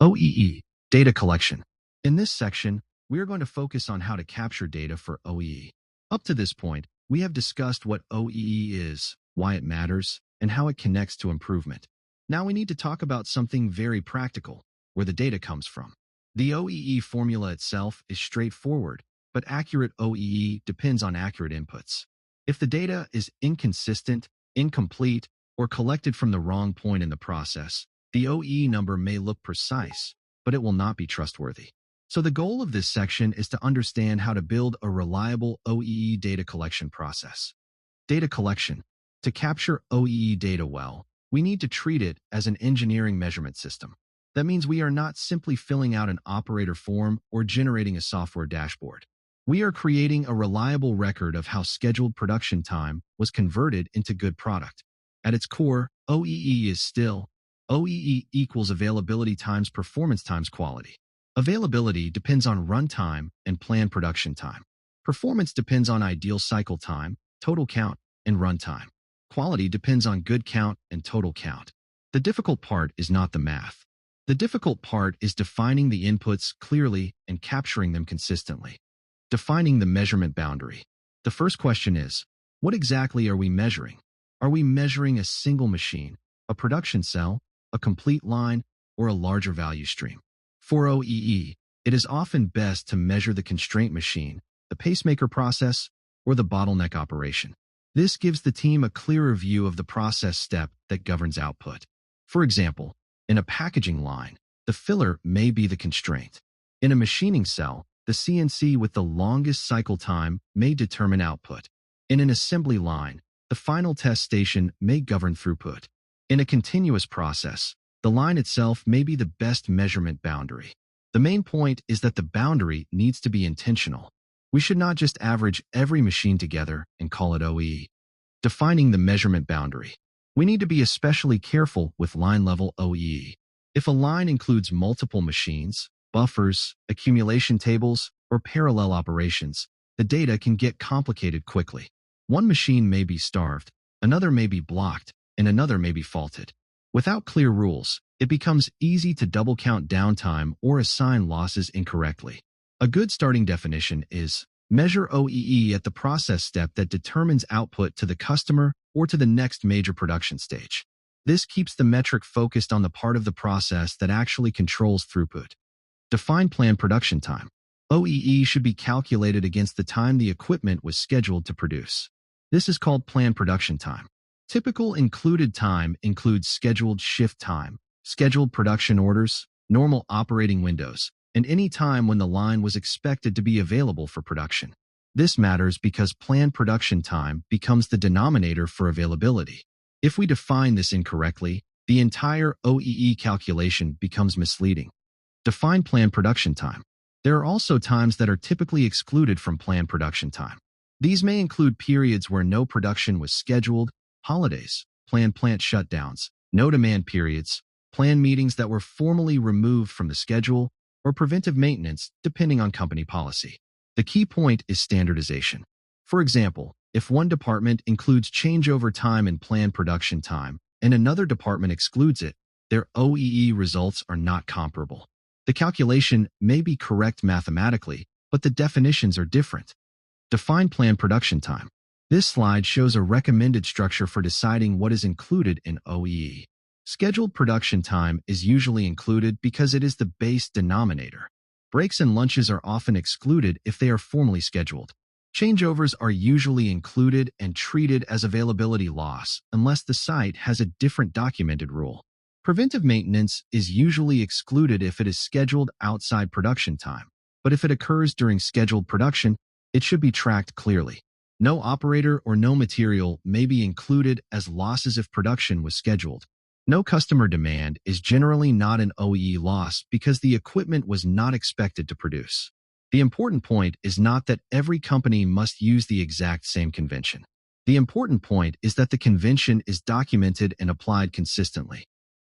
OEE, Data Collection. In this section, we are going to focus on how to capture data for OEE. Up to this point, we have discussed what OEE is, why it matters, and how it connects to improvement. Now we need to talk about something very practical, where the data comes from. The OEE formula itself is straightforward, but accurate OEE depends on accurate inputs. If the data is inconsistent, incomplete, or collected from the wrong point in the process, the OEE number may look precise, but it will not be trustworthy. So the goal of this section is to understand how to build a reliable OEE data collection process. Data collection. To capture OEE data well, we need to treat it as an engineering measurement system. That means we are not simply filling out an operator form or generating a software dashboard. We are creating a reliable record of how scheduled production time was converted into good product. At its core, OEE is still OEE equals availability times performance times quality. Availability depends on runtime and planned production time. Performance depends on ideal cycle time, total count, and runtime. Quality depends on good count and total count. The difficult part is not the math. The difficult part is defining the inputs clearly and capturing them consistently. Defining the measurement boundary. The first question is, what exactly are we measuring? Are we measuring a single machine, a production cell, a complete line, or a larger value stream? For OEE, it is often best to measure the constraint machine, the pacemaker process, or the bottleneck operation. This gives the team a clearer view of the process step that governs output. For example, in a packaging line, the filler may be the constraint. In a machining cell, the CNC with the longest cycle time may determine output. In an assembly line, the final test station may govern throughput. In a continuous process, the line itself may be the best measurement boundary. The main point is that the boundary needs to be intentional. We should not just average every machine together and call it OEE. Defining the measurement boundary. We need to be especially careful with line-level OEE. If a line includes multiple machines, buffers, accumulation tables, or parallel operations, the data can get complicated quickly. One machine may be starved, another may be blocked, and another may be faulted. Without clear rules, it becomes easy to double count downtime or assign losses incorrectly. A good starting definition is measure OEE at the process step that determines output to the customer or to the next major production stage. This keeps the metric focused on the part of the process that actually controls throughput. Define planned production time. OEE should be calculated against the time the equipment was scheduled to produce. This is called planned production time. Typical included time includes scheduled shift time, scheduled production orders, normal operating windows, and any time when the line was expected to be available for production. This matters because planned production time becomes the denominator for availability. If we define this incorrectly, the entire OEE calculation becomes misleading. Define planned production time. There are also times that are typically excluded from planned production time. These may include periods where no production was scheduled, holidays, planned plant shutdowns, no demand periods, planned meetings that were formally removed from the schedule, or preventive maintenance, depending on company policy. The key point is standardization. For example, if one department includes changeover time in planned production time and another department excludes it, their OEE results are not comparable. The calculation may be correct mathematically, but the definitions are different. Define planned production time. This slide shows a recommended structure for deciding what is included in OEE. Scheduled production time is usually included because it is the base denominator. Breaks and lunches are often excluded if they are formally scheduled. Changeovers are usually included and treated as availability loss unless the site has a different documented rule. Preventive maintenance is usually excluded if it is scheduled outside production time, but if it occurs during scheduled production, it should be tracked clearly. No operator or no material may be included as losses if production was scheduled. No customer demand is generally not an OEE loss because the equipment was not expected to produce. The important point is not that every company must use the exact same convention. The important point is that the convention is documented and applied consistently.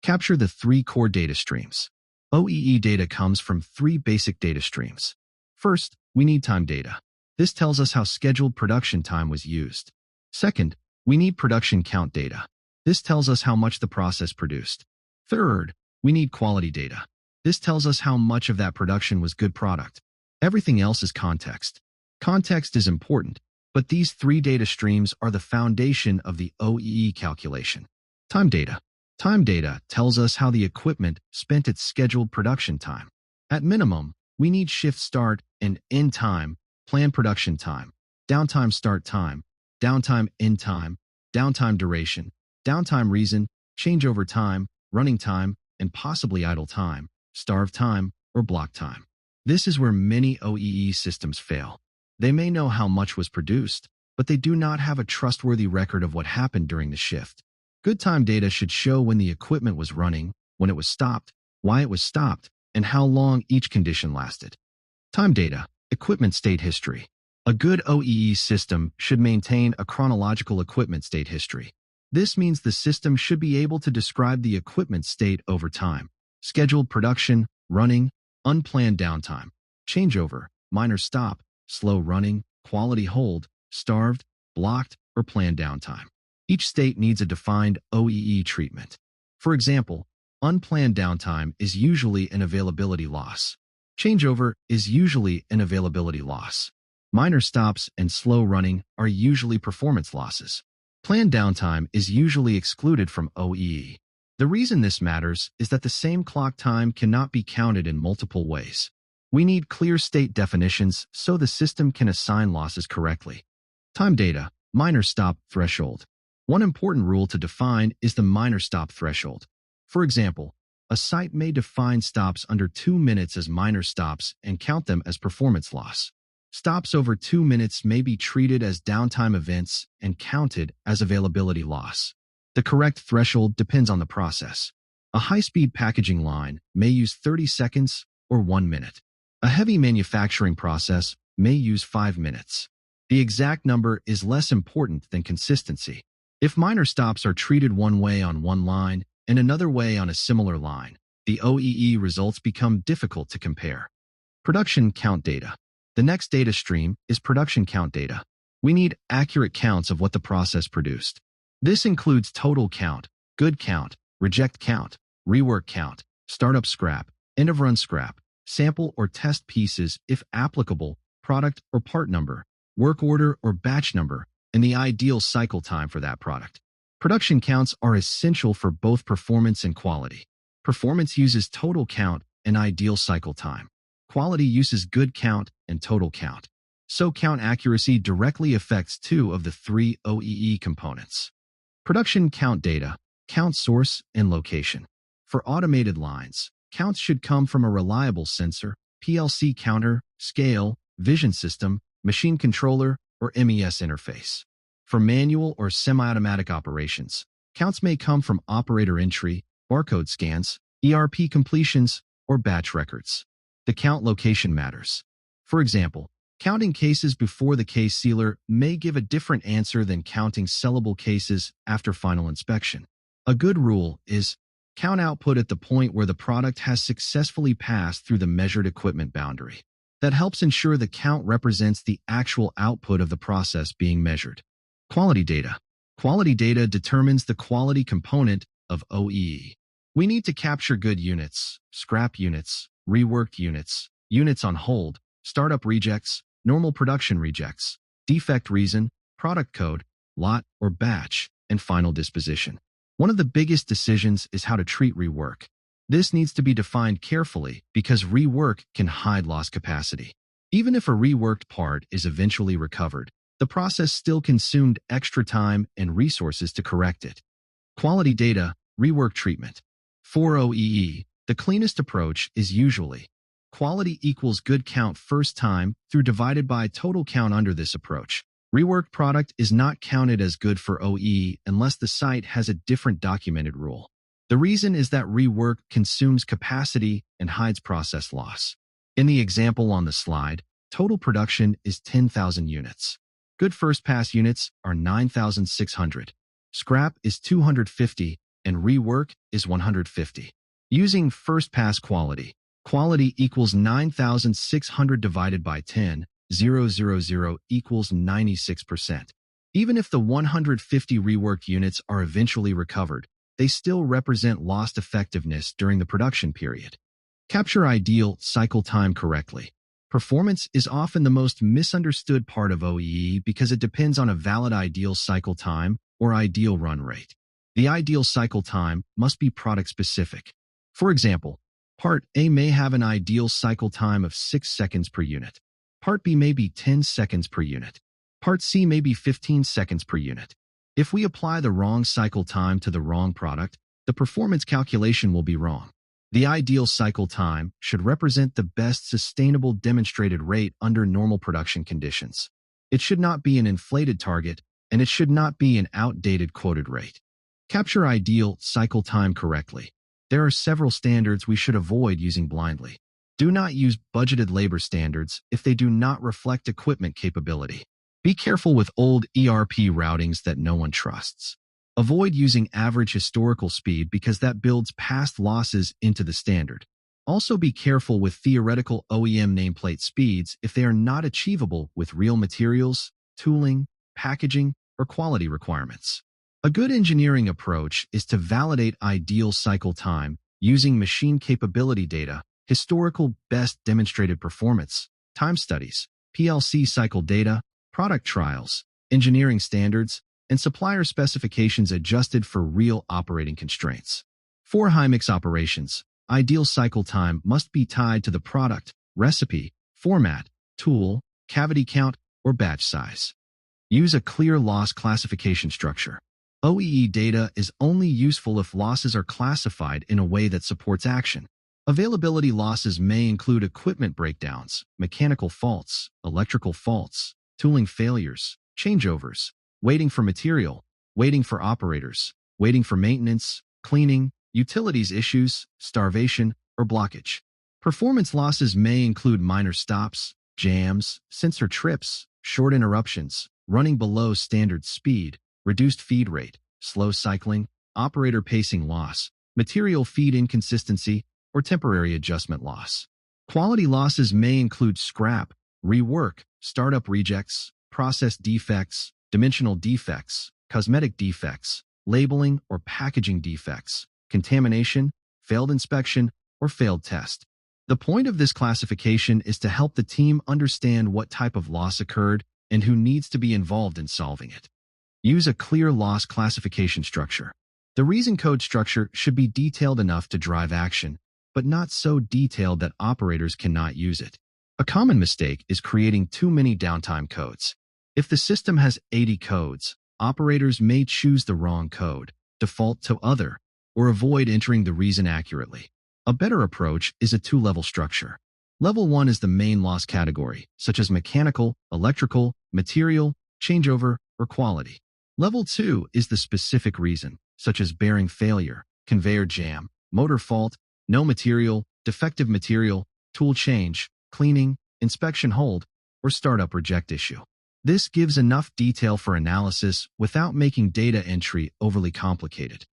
Capture the 3 core data streams. OEE data comes from 3 basic data streams. First, we need time data. This tells us how scheduled production time was used. Second, we need production count data. This tells us how much the process produced. Third, we need quality data. This tells us how much of that production was good product. Everything else is context. Context is important, but these three data streams are the foundation of the OEE calculation. Time data. Time data tells us how the equipment spent its scheduled production time. At minimum, we need shift start and end time, planned production time, downtime start time, downtime end time, downtime duration, downtime reason, changeover time, running time, and possibly idle time, starve time, or block time. This is where many OEE systems fail. They may know how much was produced, but they do not have a trustworthy record of what happened during the shift. Good time data should show when the equipment was running, when it was stopped, why it was stopped, and how long each condition lasted. Time data, equipment state history. A good OEE system should maintain a chronological equipment state history. This means the system should be able to describe the equipment state over time. Scheduled production, running, unplanned downtime, changeover, minor stop, slow running, quality hold, starved, blocked, or planned downtime. Each state needs a defined OEE treatment. For example, unplanned downtime is usually an availability loss. Changeover is usually an availability loss. Minor stops and slow running are usually performance losses. Planned downtime is usually excluded from OEE. The reason this matters is that the same clock time cannot be counted in multiple ways. We need clear state definitions so the system can assign losses correctly. Time data, minor stop threshold. One important rule to define is the minor stop threshold. For example, a site may define stops under 2 minutes as minor stops and count them as performance loss. Stops over 2 minutes may be treated as downtime events and counted as availability loss. The correct threshold depends on the process. A high-speed packaging line may use 30 seconds or 1 minute. A heavy manufacturing process may use 5 minutes. The exact number is less important than consistency. If minor stops are treated one way on one line and another way on a similar line, the OEE results become difficult to compare. Production count data. The next data stream is production count data. We need accurate counts of what the process produced. This includes total count, good count, reject count, rework count, startup scrap, end-of-run scrap, sample or test pieces if applicable, product or part number, work order or batch number, and the ideal cycle time for that product. Production counts are essential for both performance and quality. Performance uses total count and ideal cycle time. Quality uses good count and total count. So count accuracy directly affects 2 of the 3 OEE components. Production count data, count source and location. For automated lines, counts should come from a reliable sensor, PLC counter, scale, vision system, machine controller, or MES interface. For manual or semi-automatic operations, counts may come from operator entry, barcode scans, ERP completions, or batch records. The count location matters. For example, counting cases before the case sealer may give a different answer than counting sellable cases after final inspection. A good rule is count output at the point where the product has successfully passed through the measured equipment boundary. That helps ensure the count represents the actual output of the process being measured. Quality data. Quality data determines the quality component of OEE. We need to capture good units, scrap units, reworked units, units on hold, startup rejects, normal production rejects, defect reason, product code, lot or batch, and final disposition. One of the biggest decisions is how to treat rework. This needs to be defined carefully because rework can hide lost capacity. Even if a reworked part is eventually recovered, the process still consumed extra time and resources to correct it. Quality data, rework treatment. For OEE, the cleanest approach is usually quality equals good count first time through divided by total count. Under this approach, reworked product is not counted as good for OEE unless the site has a different documented rule. The reason is that rework consumes capacity and hides process loss. In the example on the slide, total production is 10,000 units. Good first pass units are 9,600. Scrap is 250 and rework is 150. Using first pass quality, quality equals 9,600 divided by 10, 000 equals 96%. Even if the 150 reworked units are eventually recovered, they still represent lost effectiveness during the production period. Capture ideal cycle time correctly. Performance is often the most misunderstood part of OEE because it depends on a valid ideal cycle time or ideal run rate. The ideal cycle time must be product-specific. For example, Part A may have an ideal cycle time of 6 seconds per unit. Part B may be 10 seconds per unit. Part C may be 15 seconds per unit. If we apply the wrong cycle time to the wrong product, the performance calculation will be wrong. The ideal cycle time should represent the best sustainable demonstrated rate under normal production conditions. It should not be an inflated target, and it should not be an outdated quoted rate. Capture ideal cycle time correctly. There are several standards we should avoid using blindly. Do not use budgeted labor standards if they do not reflect equipment capability. Be careful with old ERP routings that no one trusts. Avoid using average historical speed because that builds past losses into the standard. Also be careful with theoretical OEM nameplate speeds if they are not achievable with real materials, tooling, packaging, or quality requirements. A good engineering approach is to validate ideal cycle time using machine capability data, historical best demonstrated performance, time studies, PLC cycle data, product trials, engineering standards, and supplier specifications adjusted for real operating constraints. For high-mix operations, ideal cycle time must be tied to the product, recipe, format, tool, cavity count, or batch size. Use a clear loss classification structure. OEE data is only useful if losses are classified in a way that supports action. Availability losses may include equipment breakdowns, mechanical faults, electrical faults, tooling failures, changeovers, waiting for material, waiting for operators, waiting for maintenance, cleaning, utilities issues, starvation, or blockage. Performance losses may include minor stops, jams, sensor trips, short interruptions, running below standard speed, reduced feed rate, slow cycling, operator pacing loss, material feed inconsistency, or temporary adjustment loss. Quality losses may include scrap, rework, startup rejects, process defects, dimensional defects, cosmetic defects, labeling or packaging defects, contamination, failed inspection, or failed test. The point of this classification is to help the team understand what type of loss occurred and who needs to be involved in solving it. Use a clear loss classification structure. The reason code structure should be detailed enough to drive action, but not so detailed that operators cannot use it. A common mistake is creating too many downtime codes. If the system has 80 codes, operators may choose the wrong code, default to other, or avoid entering the reason accurately. A better approach is a two-level structure. Level 1 is the main loss category, such as mechanical, electrical, material, changeover, or quality. Level 2 is the specific reason, such as bearing failure, conveyor jam, motor fault, no material, defective material, tool change, cleaning, inspection hold, or startup reject issue. This gives enough detail for analysis without making data entry overly complicated.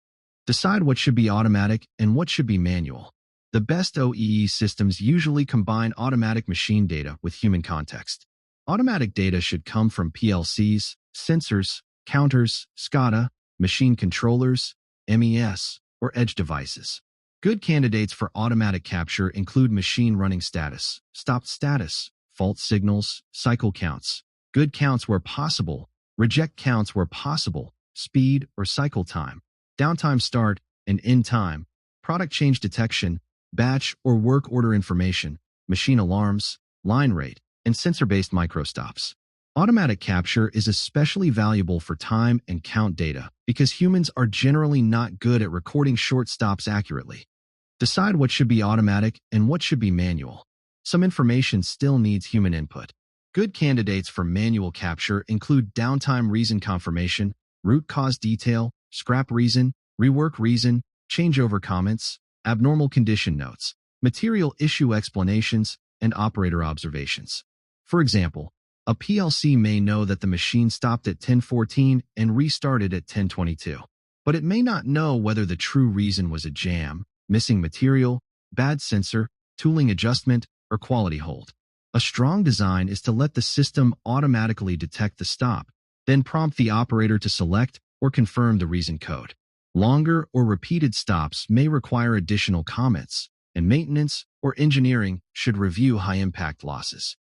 Decide what should be automatic and what should be manual. The best OEE systems usually combine automatic machine data with human context. Automatic data should come from PLCs, sensors, counters, SCADA, machine controllers, MES, or edge devices. Good candidates for automatic capture include machine running status, stopped status, fault signals, cycle counts, good counts where possible, reject counts where possible, speed or cycle time, downtime start and end time, product change detection, batch or work order information, machine alarms, line rate, and sensor-based microstops. Automatic capture is especially valuable for time and count data because humans are generally not good at recording short stops accurately. Decide what should be automatic and what should be manual. Some information still needs human input. Good candidates for manual capture include downtime reason confirmation, root cause detail, scrap reason, rework reason, changeover comments, abnormal condition notes, material issue explanations, and operator observations. For example, a PLC may know that the machine stopped at 10:14 and restarted at 10:22, but it may not know whether the true reason was a jam, missing material, bad sensor, tooling adjustment, or quality hold. A strong design is to let the system automatically detect the stop, then prompt the operator to select or confirm the reason code. Longer or repeated stops may require additional comments, and maintenance or engineering should review high-impact losses.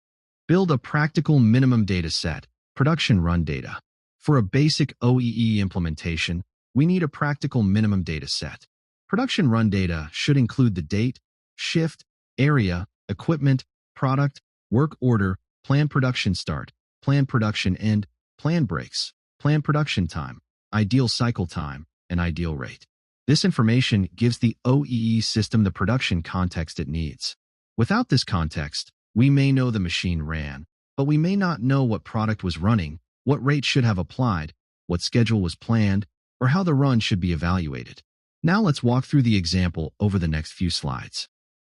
Build a practical minimum data set, production run data. For a basic OEE implementation, we need a practical minimum data set. Production run data should include the date, shift, area, equipment, product, work order, planned production start, planned production end, planned breaks, planned production time, ideal cycle time, and ideal rate. This information gives the OEE system the production context it needs. Without this context, we may know the machine ran, but we may not know what product was running, what rate should have applied, what schedule was planned, or how the run should be evaluated. Now let's walk through the example over the next few slides.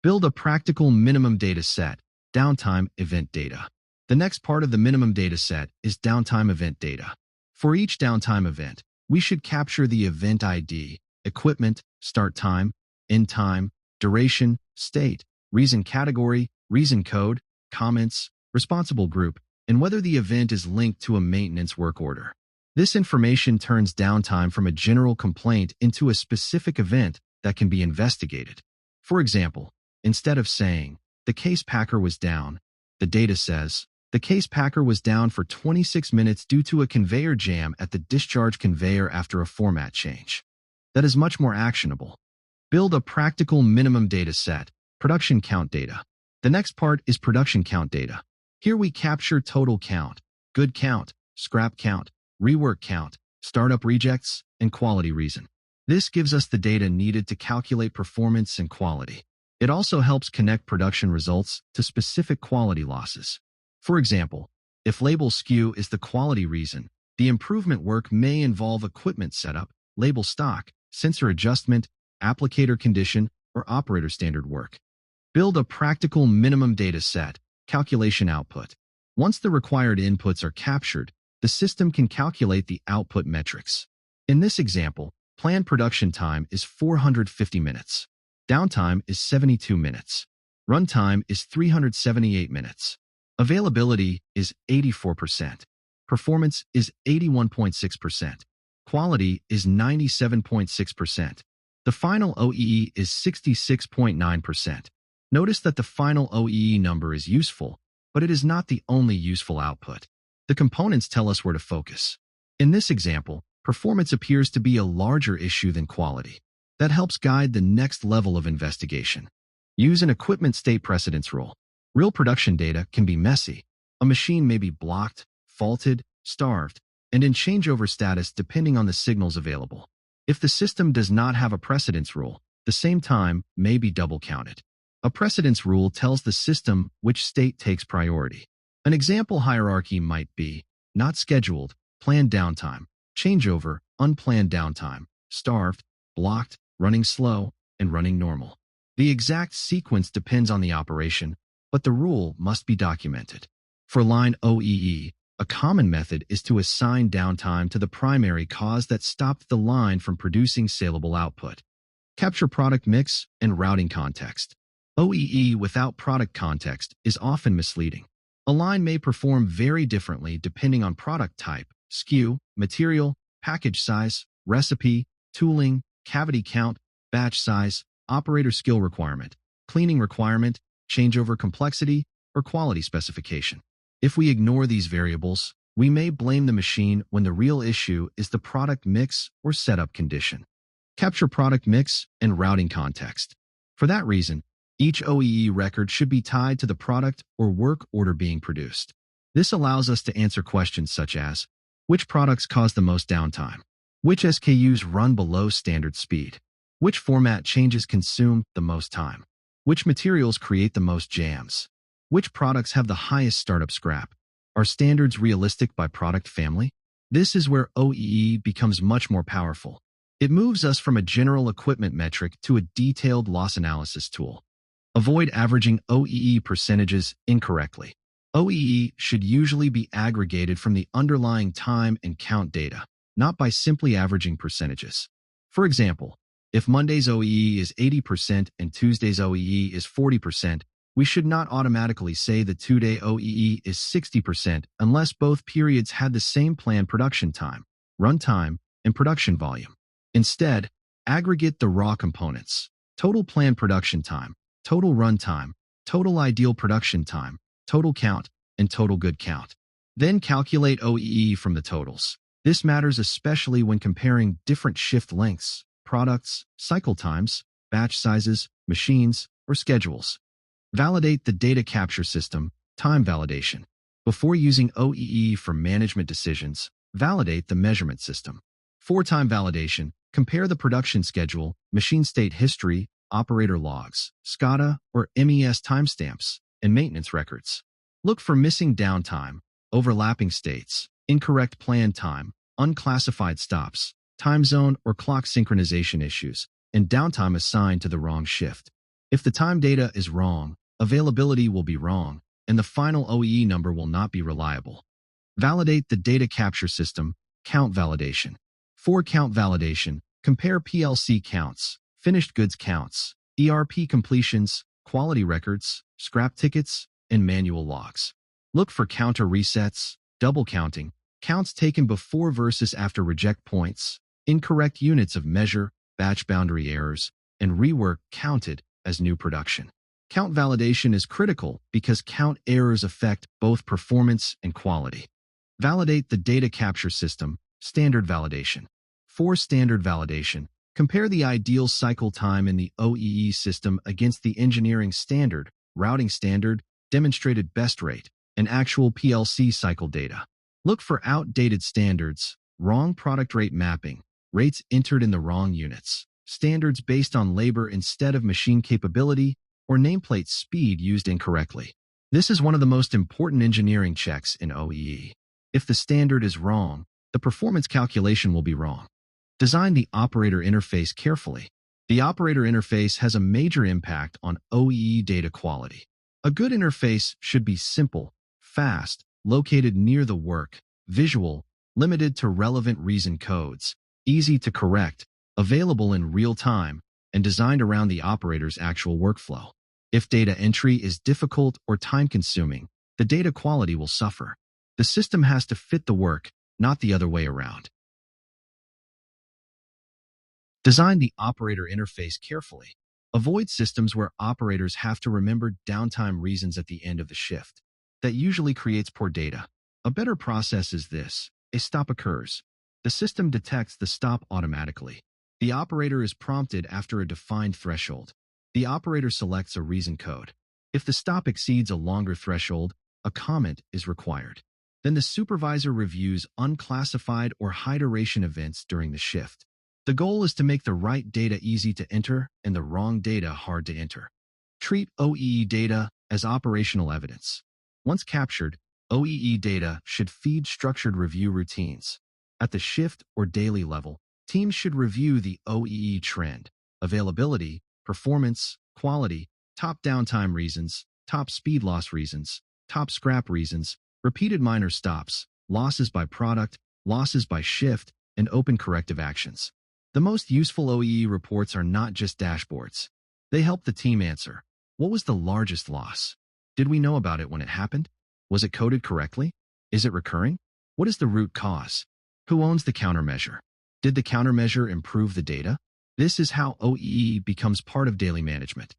Build a practical minimum data set, downtime event data. The next part of the minimum data set is downtime event data. For each downtime event, we should capture the event ID, equipment, start time, end time, duration, state, reason category, reason code, comments, responsible group, and whether the event is linked to a maintenance work order. This information turns downtime from a general complaint into a specific event that can be investigated. For example, instead of saying, the case packer was down, the data says, the case packer was down for 26 minutes due to a conveyor jam at the discharge conveyor after a format change. That is much more actionable. Build a practical minimum data set, production count data. The next part is production count data. Here we capture total count, good count, scrap count, rework count, startup rejects, and quality reason. This gives us the data needed to calculate performance and quality. It also helps connect production results to specific quality losses. For example, if label skew is the quality reason, the improvement work may involve equipment setup, label stock, sensor adjustment, applicator condition, or operator standard work. Build a practical minimum data set, calculation output. Once the required inputs are captured, the system can calculate the output metrics. In this example, planned production time is 450 minutes. Downtime is 72 minutes. Runtime is 378 minutes. Availability is 84%. Performance is 81.6%. Quality is 97.6%. The final OEE is 66.9%. Notice that the final OEE number is useful, but it is not the only useful output. The components tell us where to focus. In this example, performance appears to be a larger issue than quality. That helps guide the next level of investigation. Use an equipment state precedence rule. Real production data can be messy. A machine may be blocked, faulted, starved, and in changeover status depending on the signals available. If the system does not have a precedence rule, the same time may be double counted. A precedence rule tells the system which state takes priority. An example hierarchy might be not scheduled, planned downtime, changeover, unplanned downtime, starved, blocked, running slow, and running normal. The exact sequence depends on the operation, but the rule must be documented. For line OEE, a common method is to assign downtime to the primary cause that stopped the line from producing saleable output. Capture product mix and routing context. OEE without product context is often misleading. A line may perform very differently depending on product type, SKU, material, package size, recipe, tooling, cavity count, batch size, operator skill requirement, cleaning requirement, changeover complexity, or quality specification. If we ignore these variables, we may blame the machine when the real issue is the product mix or setup condition. Capture product mix and routing context. For that reason, each OEE record should be tied to the product or work order being produced. This allows us to answer questions such as, which products cause the most downtime? Which SKUs run below standard speed? Which format changes consume the most time? Which materials create the most jams? Which products have the highest startup scrap? Are standards realistic by product family? This is where OEE becomes much more powerful. It moves us from a general equipment metric to a detailed loss analysis tool. Avoid averaging OEE percentages incorrectly. OEE should usually be aggregated from the underlying time and count data, not by simply averaging percentages. For example, if Monday's OEE is 80% and Tuesday's OEE is 40%, we should not automatically say the two-day OEE is 60% unless both periods had the same planned production time, runtime, and production volume. Instead, aggregate the raw components, total planned production time, total runtime, total ideal production time, total count, and total good count. Then calculate OEE from the totals. This matters especially when comparing different shift lengths, products, cycle times, batch sizes, machines, or schedules. Validate the data capture system, time validation. Before using OEE for management decisions, validate the measurement system. For time validation, compare the production schedule, machine state history, operator logs, SCADA or MES timestamps, and maintenance records. Look for missing downtime, overlapping states, incorrect plan time, unclassified stops, time zone or clock synchronization issues, and downtime assigned to the wrong shift. If the time data is wrong, availability will be wrong, and the final OEE number will not be reliable. Validate the data capture system, count validation. For count validation, compare PLC counts, finished goods counts, ERP completions, quality records, scrap tickets, and manual logs. Look for counter resets, double counting, counts taken before versus after reject points, incorrect units of measure, batch boundary errors, and rework counted as new production. Count validation is critical because count errors affect both performance and quality. Validate the data capture system, standard validation. For standard validation, compare the ideal cycle time in the OEE system against the engineering standard, routing standard, demonstrated best rate, and actual PLC cycle data. Look for outdated standards, wrong product rate mapping, rates entered in the wrong units, standards based on labor instead of machine capability, or nameplate speed used incorrectly. This is one of the most important engineering checks in OEE. If the standard is wrong, the performance calculation will be wrong. Design the operator interface carefully. The operator interface has a major impact on OEE data quality. A good interface should be simple, fast, located near the work, visual, limited to relevant reason codes, easy to correct, available in real time, and designed around the operator's actual workflow. If data entry is difficult or time-consuming, the data quality will suffer. The system has to fit the work, not the other way around. Design the operator interface carefully. Avoid systems where operators have to remember downtime reasons at the end of the shift. That usually creates poor data. A better process is this. A stop occurs. The system detects the stop automatically. The operator is prompted after a defined threshold. The operator selects a reason code. If the stop exceeds a longer threshold, a comment is required. Then the supervisor reviews unclassified or high-duration events during the shift. The goal is to make the right data easy to enter and the wrong data hard to enter. Treat OEE data as operational evidence. Once captured, OEE data should feed structured review routines. At the shift or daily level, teams should review the OEE trend, availability, performance, quality, top downtime reasons, top speed loss reasons, top scrap reasons, repeated minor stops, losses by product, losses by shift, and open corrective actions. The most useful OEE reports are not just dashboards. They help the team answer, what was the largest loss? Did we know about it when it happened? Was it coded correctly? Is it recurring? What is the root cause? Who owns the countermeasure? Did the countermeasure improve the data? This is how OEE becomes part of daily management.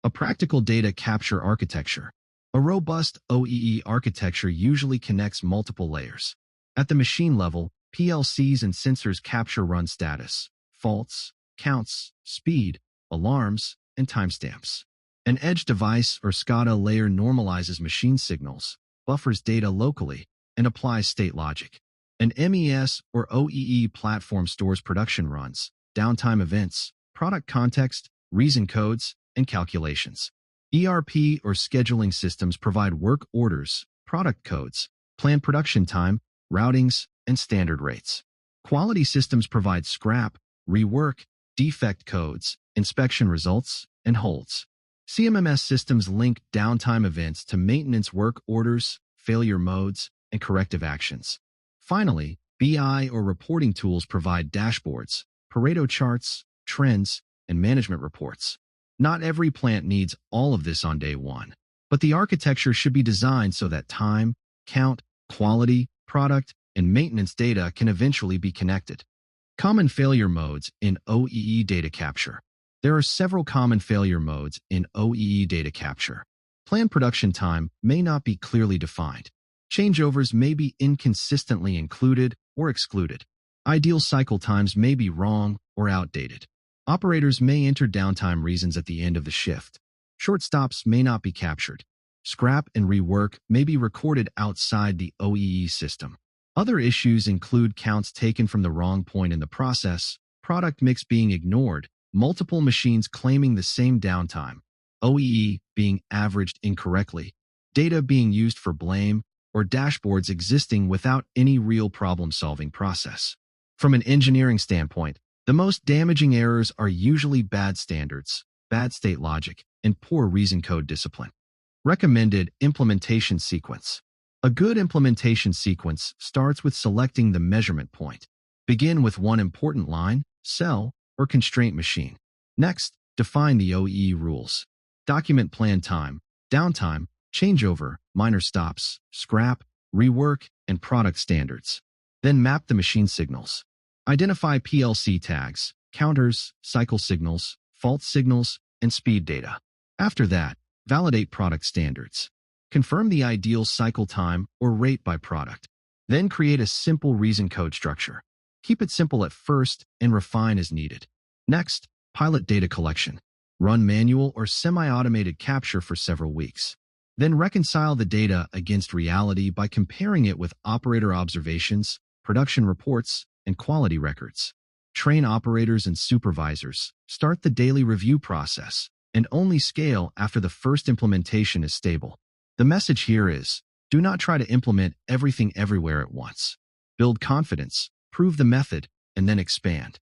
A practical data capture architecture. A robust OEE architecture usually connects multiple layers. At the machine level, PLCs and sensors capture run status, faults, counts, speed, alarms, and timestamps. An edge device or SCADA layer normalizes machine signals, buffers data locally, and applies state logic. An MES or OEE platform stores production runs, downtime events, product context, reason codes, and calculations. ERP or scheduling systems provide work orders, product codes, planned production time, routings, and standard rates. Quality systems provide scrap, rework, defect codes, inspection results, and holds. CMMS systems link downtime events to maintenance work orders, failure modes, and corrective actions. Finally, BI or reporting tools provide dashboards, Pareto charts, trends, and management reports. Not every plant needs all of this on day one, but the architecture should be designed so that time, count, quality, product, and maintenance data can eventually be connected. Common failure modes in OEE data capture. There are several common failure modes in OEE data capture. Planned production time may not be clearly defined. Changeovers may be inconsistently included or excluded. Ideal cycle times may be wrong or outdated. Operators may enter downtime reasons at the end of the shift. Short stops may not be captured. Scrap and rework may be recorded outside the OEE system. Other issues include counts taken from the wrong point in the process, product mix being ignored, multiple machines claiming the same downtime, OEE being averaged incorrectly, data being used for blame, or dashboards existing without any real problem-solving process. From an engineering standpoint, the most damaging errors are usually bad standards, bad state logic, and poor reason code discipline. Recommended implementation sequence. A good implementation sequence starts with selecting the measurement point. Begin with one important line, cell, or constraint machine. Next, define the OEE rules. Document plan time, downtime, changeover, minor stops, scrap, rework, and product standards. Then map the machine signals. Identify PLC tags, counters, cycle signals, fault signals, and speed data. After that, validate product standards. Confirm the ideal cycle time or rate by product. Then create a simple reason code structure. Keep it simple at first and refine as needed. Next, pilot data collection. Run manual or semi-automated capture for several weeks. Then reconcile the data against reality by comparing it with operator observations, production reports, and quality records. Train operators and supervisors. Start the daily review process, and only scale after the first implementation is stable. The message here is, do not try to implement everything everywhere at once. Build confidence, prove the method, and then expand.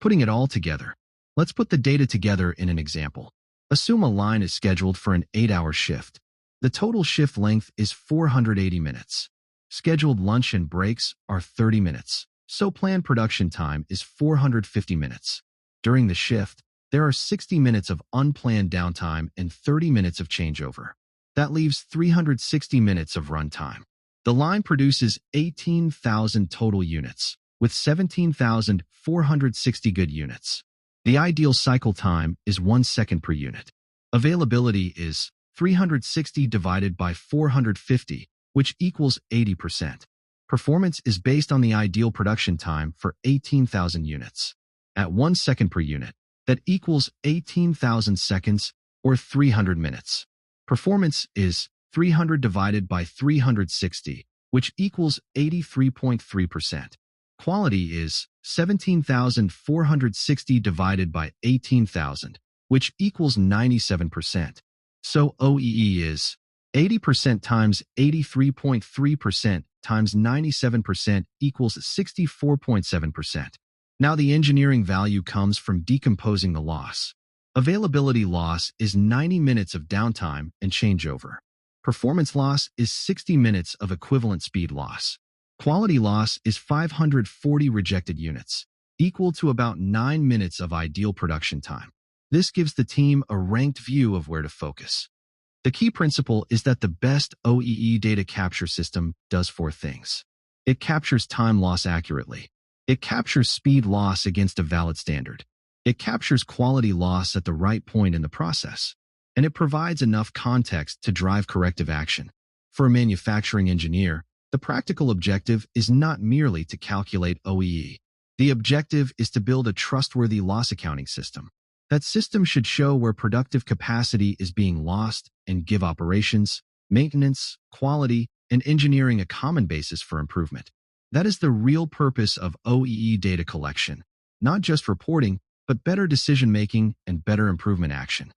Putting it all together. Let's put the data together in an example. Assume a line is scheduled for an 8-hour shift. The total shift length is 480 minutes. Scheduled lunch and breaks are 30 minutes, so planned production time is 450 minutes. During the shift, there are 60 minutes of unplanned downtime and 30 minutes of changeover. That leaves 360 minutes of runtime. The line produces 18,000 total units, with 17,460 good units. The ideal cycle time is 1 second per unit. Availability is 360 divided by 450, which equals 80%. Performance is based on the ideal production time for 18,000 units. At 1 second per unit, that equals 18,000 seconds or 300 minutes. Performance is 300 divided by 360, which equals 83.3%. Quality is 17,460 divided by 18,000, which equals 97%. So OEE is 80% times 83.3% times 97% equals 64.7%. Now the engineering value comes from decomposing the loss. Availability loss is 90 minutes of downtime and changeover. Performance loss is 60 minutes of equivalent speed loss. Quality loss is 540 rejected units, equal to about 9 minutes of ideal production time. This gives the team a ranked view of where to focus. The key principle is that the best OEE data capture system does 4 things. It captures time loss accurately. It captures speed loss against a valid standard. It captures quality loss at the right point in the process. And it provides enough context to drive corrective action. For a manufacturing engineer, the practical objective is not merely to calculate OEE. The objective is to build a trustworthy loss accounting system. That system should show where productive capacity is being lost and give operations, maintenance, quality, and engineering a common basis for improvement. That is the real purpose of OEE data collection, not just reporting, but better decision-making and better improvement action.